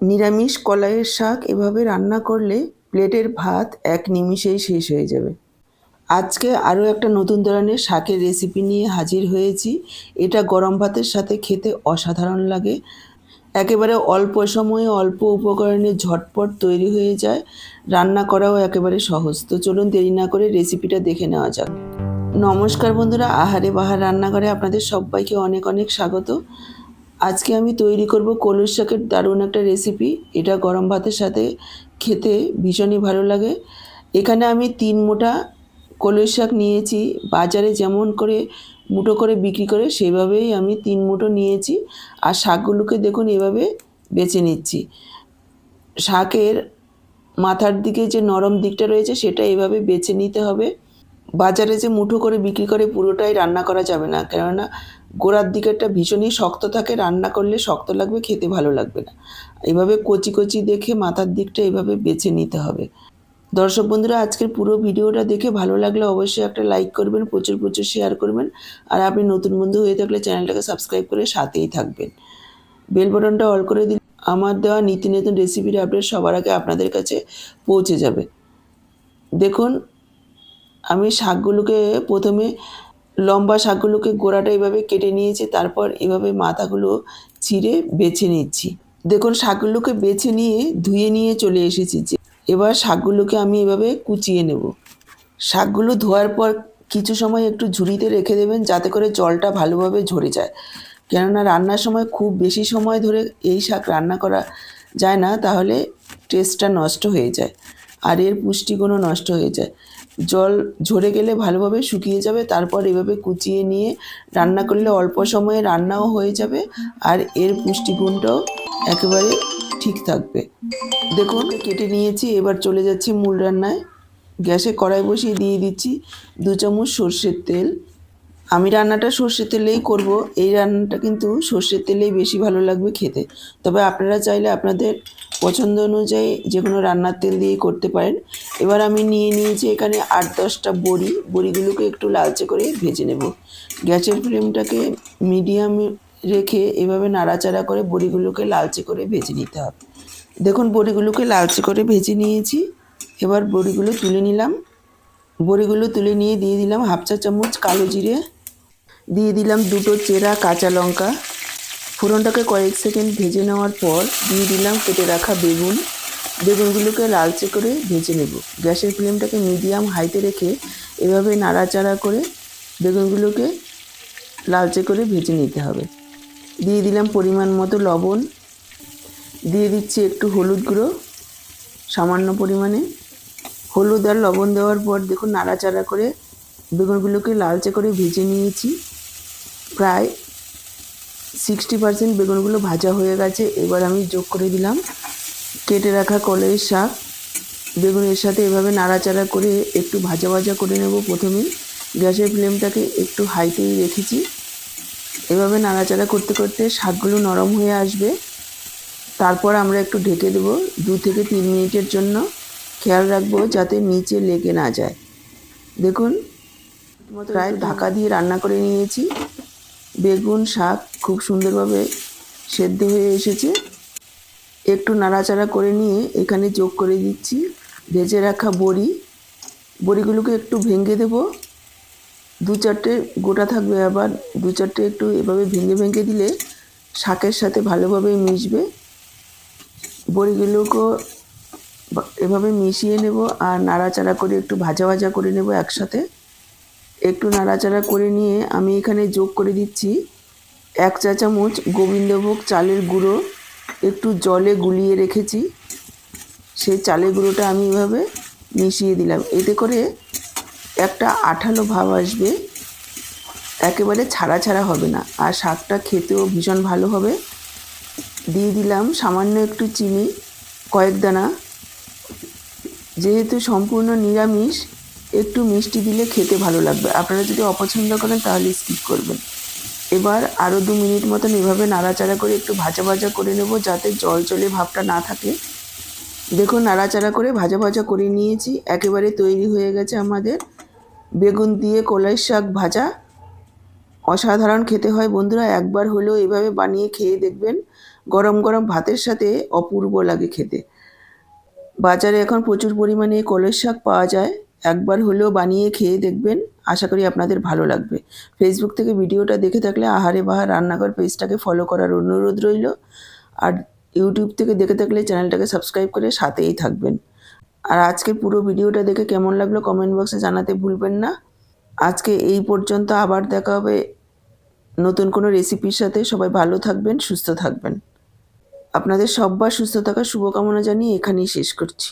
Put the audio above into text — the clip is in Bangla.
নিরামিষ কলাইয়ের শাক এভাবে রান্না করলে প্লেটের ভাত এক নিমিষেই শেষ হয়ে যাবে। আজকে আরও একটা নতুন ধরনের শাকের রেসিপি নিয়ে হাজির হয়েছি। এটা গরম ভাতের সাথে খেতে অসাধারণ লাগে। একেবারে অল্প সময়ে অল্প উপকরণে ঝটপট তৈরি হয়ে যায়, রান্না করাও একেবারে সহজ। তো চলুন দেরি না করে রেসিপিটা দেখে নেওয়া যাক। নমস্কার বন্ধুরা, আহারে বাহার রান্নাঘরে আপনাদের সবাইকে অনেক অনেক স্বাগত। আজকে আমি তৈরি করব কলই শাকের দারুণ একটা রেসিপি। এটা গরম ভাতের সাথে খেতে ভীষণই ভালো লাগে। এখানে আমি 3 মুঠা কলই শাক নিয়েছি। বাজারে যেমন করে মুঠো করে বিক্রি করে সেভাবেই আমি 3 মুঠো নিয়েছি। আর শাকগুলোকে দেখুন এভাবে বেছে নিচ্ছি। শাকের মাথার দিকে যে নরম দিকটা রয়েছে সেটা এভাবে বেছে নিতে হবে। বাজারে যে মুঠো করে বিক্রি করে পুরোটাই রান্না করা যাবে না, কেননা গোড়ার দিকেরটা ভীষণই শক্ত থাকে, রান্না করলে শক্ত লাগবে, খেতে ভালো লাগবে না। এভাবে কচি কচি দেখে মাথার দিকটা এভাবে বেছে নিতে হবে। দর্শক বন্ধুরা, আজকের পুরো ভিডিওটা দেখে ভালো লাগলে অবশ্যই একটা লাইক করবেন, প্রচুর প্রচুর শেয়ার করবেন। আর আপনি নতুন বন্ধু হয়ে থাকলে চ্যানেলটাকে সাবস্ক্রাইব করে সাথেই থাকবেন। বেল বাটনটা অল করে দিলে আমার দেওয়া নিত্য নতুন রেসিপির আপডেট সবার আগে আপনাদের কাছে পৌঁছে যাবে। দেখুন, আমি শাকগুলোকে প্রথমে লম্বা শাকগুলোকে গোড়াটা এভাবে কেটে নিয়েছি, তারপর এভাবে মাথাগুলো ছিঁড়ে বেছে নিচ্ছি। দেখুন, শাকগুলোকে বেছে নিয়ে ধুয়ে নিয়ে চলে এসেছি। এবার শাকগুলোকে আমি এভাবে কুচিয়ে নেব। শাকগুলো ধোয়ার পর কিছু সময় একটু ঝুড়িতে রেখে দেবেন, যাতে করে জলটা ভালোভাবে ঝরে যায়। কেননা রান্নার সময় খুব বেশি সময় ধরে এই শাক রান্না করা যায় না, তাহলে টেস্টটা নষ্ট হয়ে যায় আর এর পুষ্টিগুণও নষ্ট হয়ে যায়। জল ঝরে গেলে ভালোভাবে শুকিয়ে যাবে, তারপর এভাবে কুচিয়ে নিয়ে রান্না করলে অল্প সময়ে রান্নাও হয়ে যাবে আর এর পুষ্টিগুণটাও একেবারে ঠিক থাকবে। দেখুন, কেটে নিয়েছি। এবার চলে যাচ্ছি মূল রান্নায়। গ্যাসে কড়াই বসিয়ে দিয়ে দিচ্ছি 2 চামচ সর্ষের তেল। আমি রান্নাটা সর্ষের তেলেই করব। এই রান্নাটা কিন্তু সর্ষের তেলেই বেশি ভালো লাগবে খেতে। তবে আপনারা চাইলে আপনাদের পছন্দ অনুযায়ী যে কোনো রান্নার তেল দিয়েই করতে পারেন। এবার আমি নিয়ে নিয়েছি এখানে 8-10টা বড়ি। বড়িগুলোকে একটু লালচে করে ভেজে নেব। গ্যাসের ফ্লেমটাকে মিডিয়ামে রেখে এভাবে নাড়াচাড়া করে বড়িগুলোকে লালচে করে ভেজে নিতে হবে। দেখুন, বড়িগুলোকে লালচে করে ভেজে নিয়েছি। এবার বড়িগুলো তুলে নিলাম। বড়িগুলো তুলে নিয়ে দিয়ে দিলাম 1/2 চা চামচ কালো জিরে, দিয়ে দিলাম 2টো চেরা কাঁচা লঙ্কা। ফোড়নটাকে কয়েক সেকেন্ড ভেজে নেওয়ার পর দিয়ে দিলাম কেটে রাখা বেগুন। বেগুনগুলোকে লালচে করে ভেজে নেব। গ্যাসের ফ্লেমটাকে মিডিয়াম হাইতে রেখে এভাবে নাড়াচাড়া করে বেগুনগুলোকে লালচে করে ভেজে নিতে হবে। দিয়ে দিলাম পরিমাণ মতো লবণ, দিয়ে দিচ্ছি একটু হলুদ গুঁড়ো সামান্য পরিমাণে। হলুদ আর লবণ দেওয়ার পর দেখুন নাড়াচাড়া করে বেগুনগুলোকে লালচে করে ভেজে নিয়েছি। প্রায় 60% বেগুনগুলো ভাজা হয়ে গেছে। এবার আমি যোগ করে দিলাম কেটে রাখা কলাইয়ের শাক। বেগুনের সাথে এভাবে নাড়াচাড়া করে একটু ভাজা ভাজা করে নেব। প্রথমে গ্যাসের ফ্লেমটাকে একটু হাইতেই রেখেছি। এভাবে নাড়াচাড়া করতে করতে শাকগুলো নরম হয়ে আসবে। তারপর আমরা একটু ঢেকে দেবো 2 থেকে 3 মিনিটের জন্য। খেয়াল রাখবো যাতে নিচে লেগে না যায়। দেখুন, প্রায় ঢাকা দিয়ে রান্না করে নিয়েছি। বেগুন শাক খুব সুন্দরভাবে সেদ্ধ হয়ে এসেছে। একটু নাড়াচাড়া করে নিয়ে এখানে যোগ করে দিচ্ছি ভেজে রাখা বড়ি। বড়িগুলোকে একটু ভেঙে দেব। 2-4টে গোটা থাকবে, আবার 2-4টে একটু এভাবে ভেঙে ভেঙে দিলে শাকের সাথে ভালোভাবে মিশবে। বড়িগুলোকে এভাবে মিশিয়ে নেব আর নাড়াচাড়া করে একটু ভাজা ভাজা করে নেব একসাথে। একটু নাড়াচাড়া করে নিয়ে আমি এখানে যোগ করে দিচ্ছি 1 চা চামচ গোবিন্দভোগ চালের গুঁড়ো। একটু জলে গুলিয়ে রেখেছি, সেই চালের গুঁড়োটা আমি এভাবে মিশিয়ে দিলাম। এতে করে একটা আঠালো ভাব আসবে, একেবারে ছাড়া ছাড়া হবে না, আর শাকটা খেতেও ভীষণ ভালো হবে। দিয়ে দিলাম সামান্য একটু চিনি, কয়েক দানা। যেহেতু সম্পূর্ণ নিরামিষ, একটু মিষ্টি দিলে খেতে ভালো লাগবে। আপনারা যদি অপছন্দ করেন তাহলে স্কিপ করবেন। এবার আরও 2 মিনিট মতন এভাবে নাড়াচাড়া করে একটু ভাজা ভাজা করে নেব, যাতে জল চলে ভাবটা না থাকে। দেখুন, নাড়াচাড়া করে ভাজা ভাজা করে নিয়েছি। একেবারে তৈরি হয়ে গেছে আমাদের বেগুন দিয়ে কলাইয়ের শাক ভাজা। অসাধারণ খেতে হয় বন্ধুরা, একবার হলেও এভাবে বানিয়ে খেয়ে দেখবেন। গরম গরম ভাতের সাথে অপূর্ব লাগে খেতে। বাজারে এখন প্রচুর পরিমাণে কলস শাক পাওয়া যায়, একবার হলেও বানিয়ে খেয়ে দেখবেন, আশা করি আপনাদের ভালো লাগবে। ফেসবুক থেকে ভিডিওটা দেখে থাকলে আহারে বাহার রান্নাঘর পেজটাকে ফলো করার অনুরোধ রইল। আর ইউটিউব থেকে দেখে থাকলে চ্যানেলটাকে সাবস্ক্রাইব করে সাথেই থাকবেন। আর আজকের পুরো ভিডিওটা দেখে কেমন লাগলো কমেন্ট বক্সে জানাতে ভুলবেন না। আজকে এই পর্যন্ত, আবার দেখা হবে নতুন কোনো রেসিপির সাথে। সবাই ভালো থাকবেন, সুস্থ থাকবেন। আপনাদের সব্বার সুস্থ থাকার শুভকামনা জানিয়ে এখানেই শেষ করছি।